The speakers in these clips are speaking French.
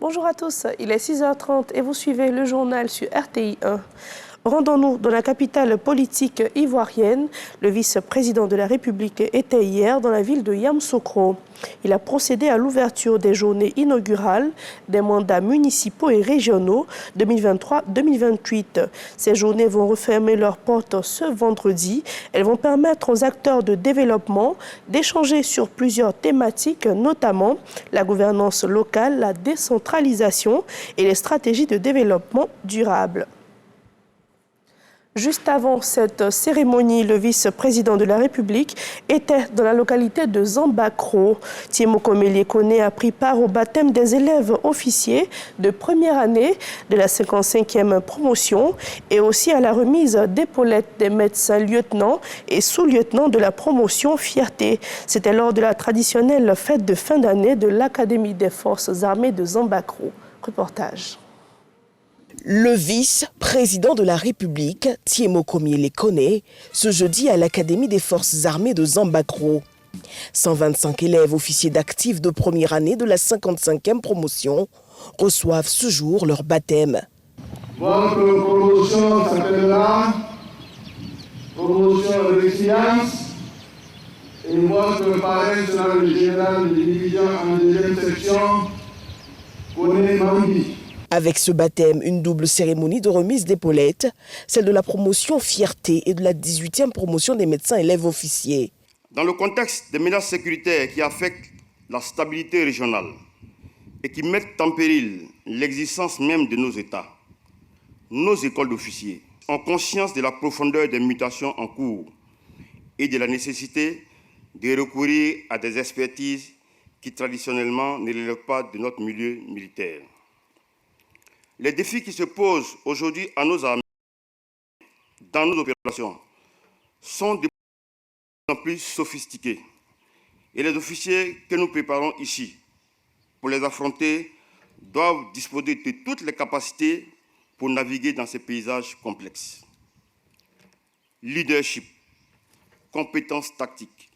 Bonjour à tous, il est 6h30 et vous suivez le journal sur RTI 1. Rendons-nous dans la capitale politique ivoirienne. Le vice-président de la République était hier dans la ville de Yamoussoukro. Il a procédé à l'ouverture des journées inaugurales des mandats municipaux et régionaux 2023-2028. Ces journées vont refermer leurs portes ce vendredi. Elles vont permettre aux acteurs de développement d'échanger sur plusieurs thématiques, notamment la gouvernance locale, la décentralisation et les stratégies de développement durable. Juste avant cette cérémonie, le vice-président de la République était dans la localité de Zambakro. Thiemo Komele-Kone a pris part au baptême des élèves officiers de première année de la 55e promotion et aussi à la remise d'épaulettes des médecins lieutenants et sous-lieutenants de la promotion Fierté. C'était lors de la traditionnelle fête de fin d'année de l'Académie des forces armées de Zambakro. Reportage. Le vice-président de la République, Thiemo Komele-Kone, ce jeudi à l'Académie des forces armées de Zambakro. 125 élèves officiers d'actifs de première année de la 55e promotion reçoivent ce jour leur baptême. Votre promotion s'appellera promotion résilience et votre parrain sera le général de division en deuxième section, Kone Mambi. Avec ce baptême, une double cérémonie de remise d'épaulettes, celle de la promotion Fierté et de la 18e promotion des médecins élèves officiers. Dans le contexte des menaces sécuritaires qui affectent la stabilité régionale et qui mettent en péril l'existence même de nos États, nos écoles d'officiers ont conscience de la profondeur des mutations en cours et de la nécessité de recourir à des expertises qui traditionnellement ne relèvent pas de notre milieu militaire. Les défis qui se posent aujourd'hui à nos armées dans nos opérations sont de plus en plus sophistiqués et les officiers que nous préparons ici pour les affronter doivent disposer de toutes les capacités pour naviguer dans ces paysages complexes. Leadership, compétences tactiques,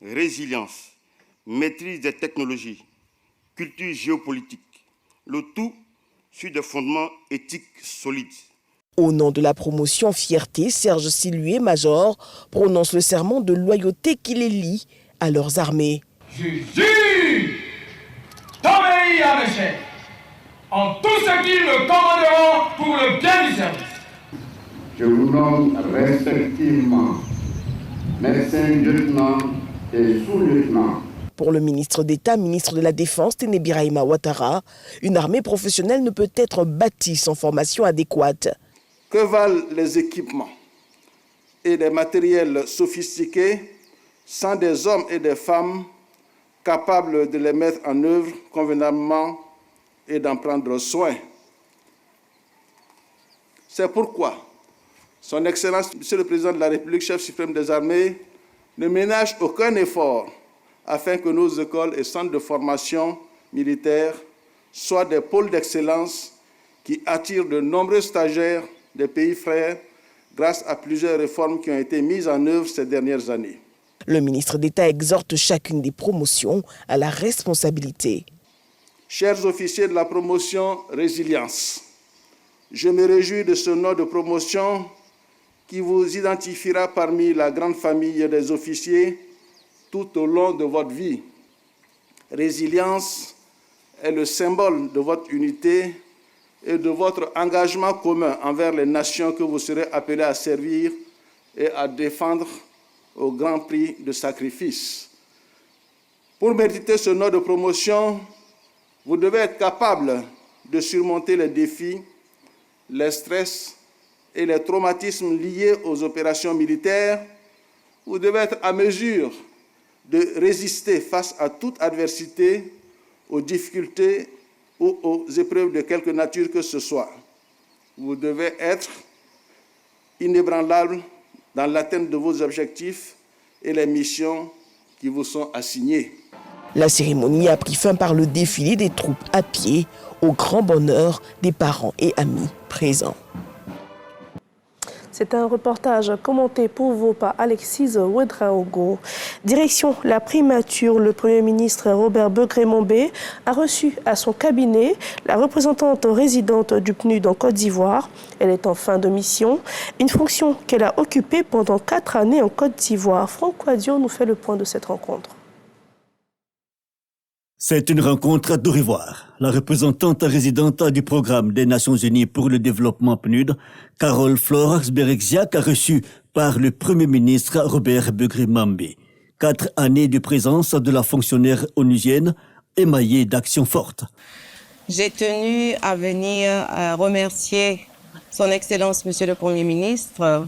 résilience, maîtrise des technologies, culture géopolitique, le tout sur des fondements éthiques solides. Au nom de la promotion Fierté, Serge Silué, major, prononce le serment de loyauté qui les lie à leurs armées. Je jure d'obéir à mes chefs en tout ce qu'ils me commanderont pour le bien du service. Je vous nomme respectivement médecin lieutenant et sous-lieutenant. Pour le ministre d'État, ministre de la Défense, Téné Birahima Ouattara, une armée professionnelle ne peut être bâtie sans formation adéquate. Que valent les équipements et les matériels sophistiqués sans des hommes et des femmes capables de les mettre en œuvre convenablement et d'en prendre soin? C'est pourquoi Son Excellence, Monsieur le Président de la République, chef suprême des armées, ne ménage aucun effort afin que nos écoles et centres de formation militaire soient des pôles d'excellence qui attirent de nombreux stagiaires des pays frères grâce à plusieurs réformes qui ont été mises en œuvre ces dernières années. Le ministre d'État exhorte chacune des promotions à la responsabilité. Chers officiers de la promotion Résilience, je me réjouis de ce nom de promotion qui vous identifiera parmi la grande famille des officiers tout au long de votre vie. Résilience est le symbole de votre unité et de votre engagement commun envers les nations que vous serez appelés à servir et à défendre au grand prix de sacrifice. Pour mériter ce nom de promotion, vous devez être capable de surmonter les défis, les stress et les traumatismes liés aux opérations militaires. Vous devez être à mesure de résister face à toute adversité, aux difficultés ou aux épreuves de quelque nature que ce soit. Vous devez être inébranlable dans l'atteinte de vos objectifs et les missions qui vous sont assignées. La cérémonie a pris fin par le défilé des troupes à pied, au grand bonheur des parents et amis présents. C'est un reportage commenté pour vous par Alexis Ouedraogo. Direction la primature, le Premier ministre Robert Begré-Mambé a reçu à son cabinet la représentante résidente du PNUD en Côte d'Ivoire. Elle est en fin de mission, une fonction qu'elle a occupée pendant 4 années en Côte d'Ivoire. Franck Quadio nous fait le point de cette rencontre. C'est une rencontre d'au revoir. La représentante résidente du programme des Nations Unies pour le développement PNUD, Carole Flores Berexiac, a reçu par le Premier ministre Robert Begré-Mambé. 4 années de présence de la fonctionnaire onusienne émaillée d'actions fortes. J'ai tenu à venir remercier Son Excellence Monsieur le Premier ministre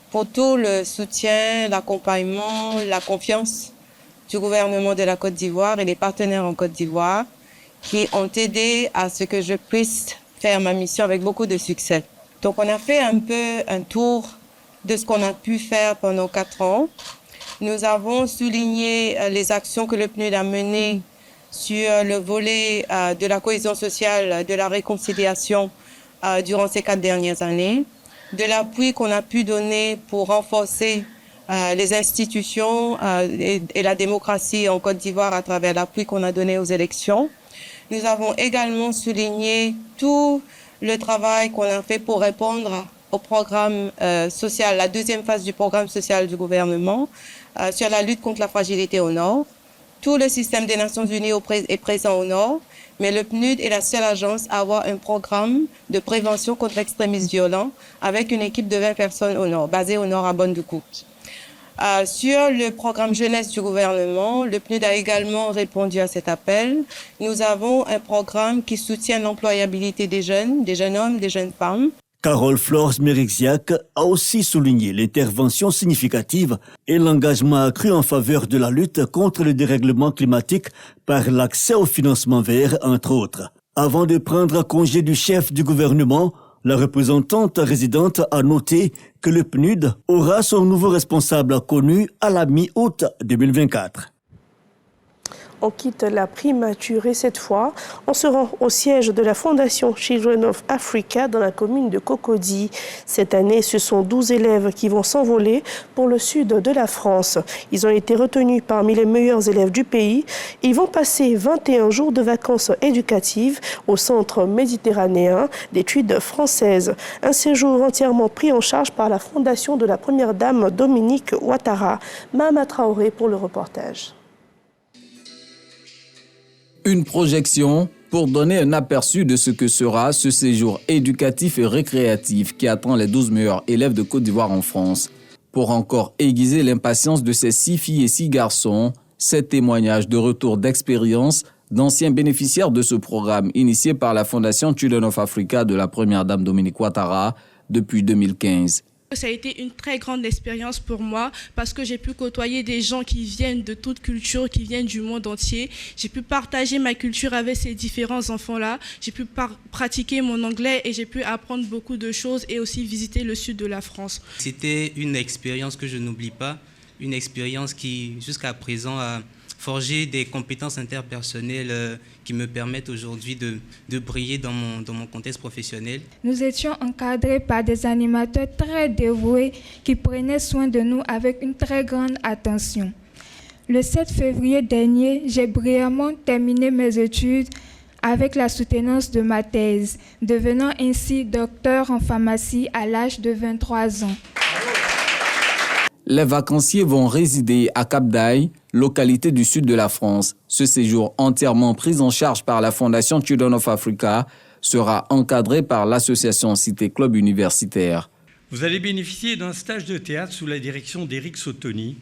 pour tout le soutien, l'accompagnement, la confiance du gouvernement de la Côte d'Ivoire et les partenaires en Côte d'Ivoire qui ont aidé à ce que je puisse faire ma mission avec beaucoup de succès. Donc on a fait un peu un tour de ce qu'on a pu faire pendant 4 ans. Nous avons souligné les actions que le PNUD a menées sur le volet de la cohésion sociale, de la réconciliation durant ces 4 dernières années, de l'appui qu'on a pu donner pour renforcer les institutions et la démocratie en Côte d'Ivoire à travers l'appui qu'on a donné aux élections. Nous avons également souligné tout le travail qu'on a fait pour répondre au programme social, la deuxième phase du programme social du gouvernement sur la lutte contre la fragilité au Nord. Tout le système des Nations Unies est présent au Nord, mais le PNUD est la seule agence à avoir un programme de prévention contre l'extrémisme violent avec une équipe de 20 personnes au Nord, basée au Nord à Bondoukout. Sur le programme jeunesse du gouvernement, le PNUD a également répondu à cet appel. Nous avons un programme qui soutient l'employabilité des jeunes hommes, des jeunes femmes. Carole Flores Berexiac a aussi souligné l'intervention significative et l'engagement accru en faveur de la lutte contre le dérèglement climatique par l'accès au financement vert, entre autres. Avant de prendre congé du chef du gouvernement, la représentante résidente a noté que le PNUD aura son nouveau responsable connu à la mi-août 2024. On quitte la primature et cette fois, on se rend au siège de la Fondation Children of Africa dans la commune de Cocody. Cette année, ce sont 12 élèves qui vont s'envoler pour le sud de la France. Ils ont été retenus parmi les meilleurs élèves du pays. Ils vont passer 21 jours de vacances éducatives au Centre méditerranéen d'études françaises. Un séjour entièrement pris en charge par la Fondation de la Première Dame Dominique Ouattara. Mahama Traoré pour le reportage. Une projection pour donner un aperçu de ce que sera ce séjour éducatif et récréatif qui attend les 12 meilleurs élèves de Côte d'Ivoire en France. Pour encore aiguiser l'impatience de ces 6 filles et 6 garçons, ces témoignages de retour d'expérience d'anciens bénéficiaires de ce programme initié par la Fondation Children of Africa de la Première Dame Dominique Ouattara depuis 2015. Ça a été une très grande expérience pour moi parce que j'ai pu côtoyer des gens qui viennent de toute culture, qui viennent du monde entier. J'ai pu partager ma culture avec ces différents enfants-là. J'ai pu pratiquer mon anglais et j'ai pu apprendre beaucoup de choses et aussi visiter le sud de la France. C'était une expérience que je n'oublie pas, une expérience qui jusqu'à présent a forgé des compétences interpersonnelles qui me permettent aujourd'hui de briller dans mon contexte professionnel. Nous étions encadrés par des animateurs très dévoués qui prenaient soin de nous avec une très grande attention. Le 7 février dernier, j'ai brillamment terminé mes études avec la soutenance de ma thèse, devenant ainsi docteur en pharmacie à l'âge de 23 ans. Les vacanciers vont résider à Cap-d'Aille, localité du sud de la France. Ce séjour entièrement pris en charge par la Fondation Children of Africa sera encadré par l'association Cité Club Universitaire. Vous allez bénéficier d'un stage de théâtre sous la direction d'Éric Sotoni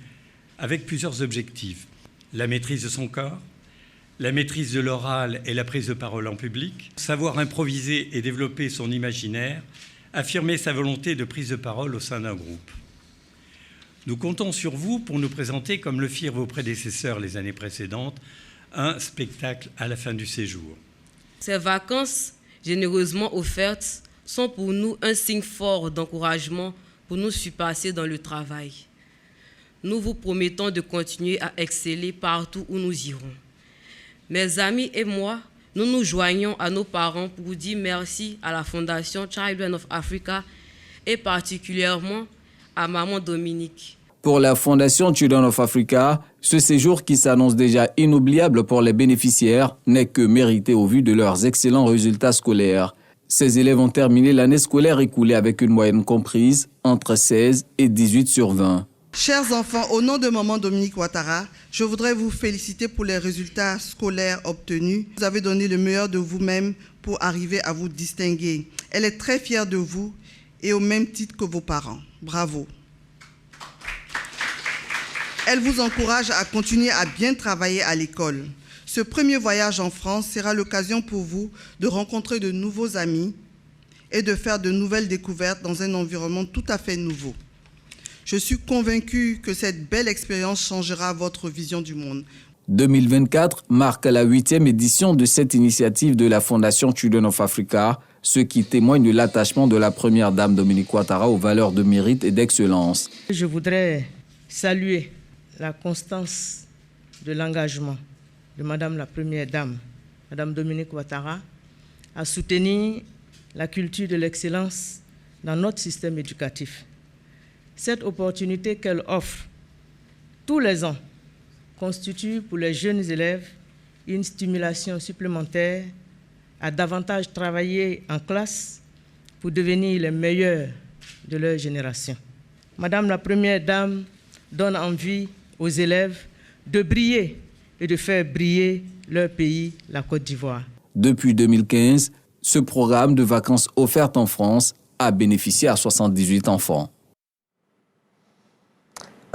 avec plusieurs objectifs. La maîtrise de son corps, la maîtrise de l'oral et la prise de parole en public, savoir improviser et développer son imaginaire, affirmer sa volonté de prise de parole au sein d'un groupe. Nous comptons sur vous pour nous présenter, comme le firent vos prédécesseurs les années précédentes, un spectacle à la fin du séjour. Ces vacances généreusement offertes sont pour nous un signe fort d'encouragement pour nous surpasser dans le travail. Nous vous promettons de continuer à exceller partout où nous irons. Mes amis et moi, nous nous joignons à nos parents pour dire merci à la Fondation Children of Africa et particulièrement à maman Dominique. Pour la Fondation Children of Africa, ce séjour qui s'annonce déjà inoubliable pour les bénéficiaires n'est que mérité au vu de leurs excellents résultats scolaires. Ces élèves ont terminé l'année scolaire écoulée avec une moyenne comprise entre 16 et 18 sur 20. Chers enfants, au nom de maman Dominique Ouattara, je voudrais vous féliciter pour les résultats scolaires obtenus. Vous avez donné le meilleur de vous-même pour arriver à vous distinguer. Elle est très fière de vous et au même titre que vos parents. Bravo. Elle vous encourage à continuer à bien travailler à l'école. Ce premier voyage en France sera l'occasion pour vous de rencontrer de nouveaux amis et de faire de nouvelles découvertes dans un environnement tout à fait nouveau. Je suis convaincue que cette belle expérience changera votre vision du monde. 2024 marque la 8e édition de cette initiative de la Fondation Children of Africa, ce qui témoigne de l'attachement de la première dame Dominique Ouattara aux valeurs de mérite et d'excellence. Je voudrais saluer la constance de l'engagement de Madame la Première Dame, Madame Dominique Ouattara, à soutenir la culture de l'excellence dans notre système éducatif. Cette opportunité qu'elle offre tous les ans constitue pour les jeunes élèves une stimulation supplémentaire à davantage travailler en classe pour devenir les meilleurs de leur génération. Madame la Première Dame donne envie aux élèves de briller et de faire briller leur pays, la Côte d'Ivoire. Depuis 2015, ce programme de vacances offertes en France a bénéficié à 78 enfants.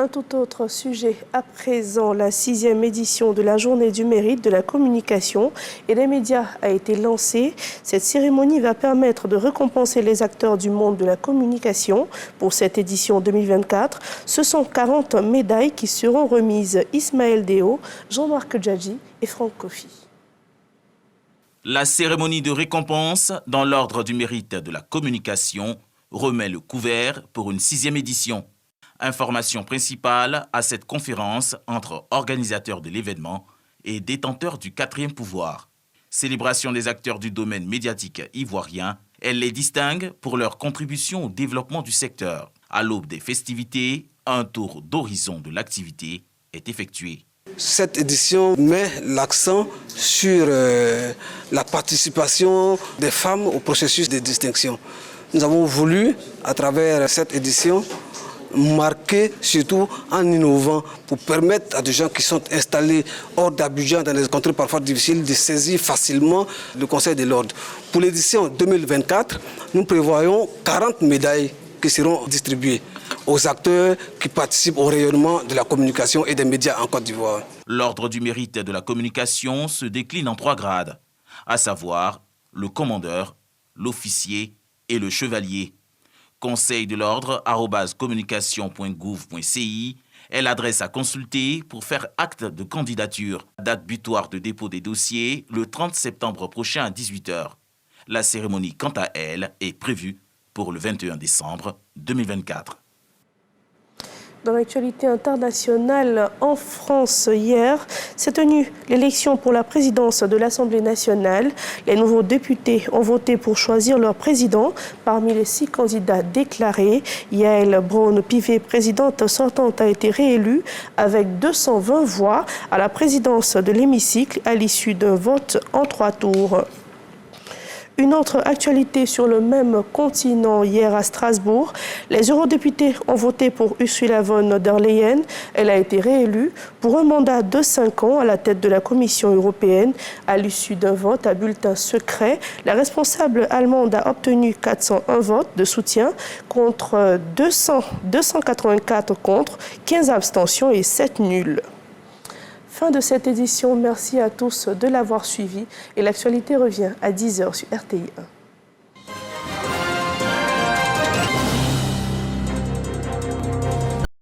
Un tout autre sujet à présent, la 6e édition de la Journée du mérite de la communication et des médias a été lancée. Cette cérémonie va permettre de récompenser les acteurs du monde de la communication. Pour cette édition 2024, ce sont 40 médailles qui seront remises. Ismaël Déo, Jean-Marc Djadji et Franck Kofi. La cérémonie de récompense dans l'ordre du mérite de la communication remet le couvert pour une 6e édition. Information principale à cette conférence entre organisateurs de l'événement et détenteurs du 4e pouvoir. Célébration des acteurs du domaine médiatique ivoirien, elle les distingue pour leur contribution au développement du secteur. À l'aube des festivités, un tour d'horizon de l'activité est effectué. Cette édition met l'accent sur la participation des femmes au processus de distinction. Nous avons voulu, à travers cette édition, marqué surtout en innovant pour permettre à des gens qui sont installés hors d'Abidjan dans des contrées parfois difficiles de saisir facilement le Conseil de l'ordre. Pour l'édition 2024, nous prévoyons 40 médailles qui seront distribuées aux acteurs qui participent au rayonnement de la communication et des médias en Côte d'Ivoire. L'ordre du mérite de la communication se décline en 3 grades, à savoir le commandeur, l'officier et le chevalier. Conseil de l'ordre @communication.gouv.ci est l'adresse à consulter pour faire acte de candidature. Date butoir de dépôt des dossiers le 30 septembre prochain à 18 h. La cérémonie, quant à elle, est prévue pour le 21 décembre 2024. Dans l'actualité internationale, en France, hier, s'est tenue l'élection pour la présidence de l'Assemblée nationale. Les nouveaux députés ont voté pour choisir leur président. Parmi les 6 candidats déclarés, Yael Braun-Pivet, présidente sortante, a été réélue avec 220 voix à la présidence de l'hémicycle à l'issue d'un vote en 3 tours. Une autre actualité sur le même continent, hier à Strasbourg, les eurodéputés ont voté pour Ursula von der Leyen. Elle a été réélue pour un mandat de 5 ans à la tête de la Commission européenne. À l'issue d'un vote à bulletin secret, la responsable allemande a obtenu 401 votes de soutien contre 284 contre, 15 abstentions et 7 nuls. Fin de cette édition, merci à tous de l'avoir suivi et l'actualité revient à 10 h sur RTI 1.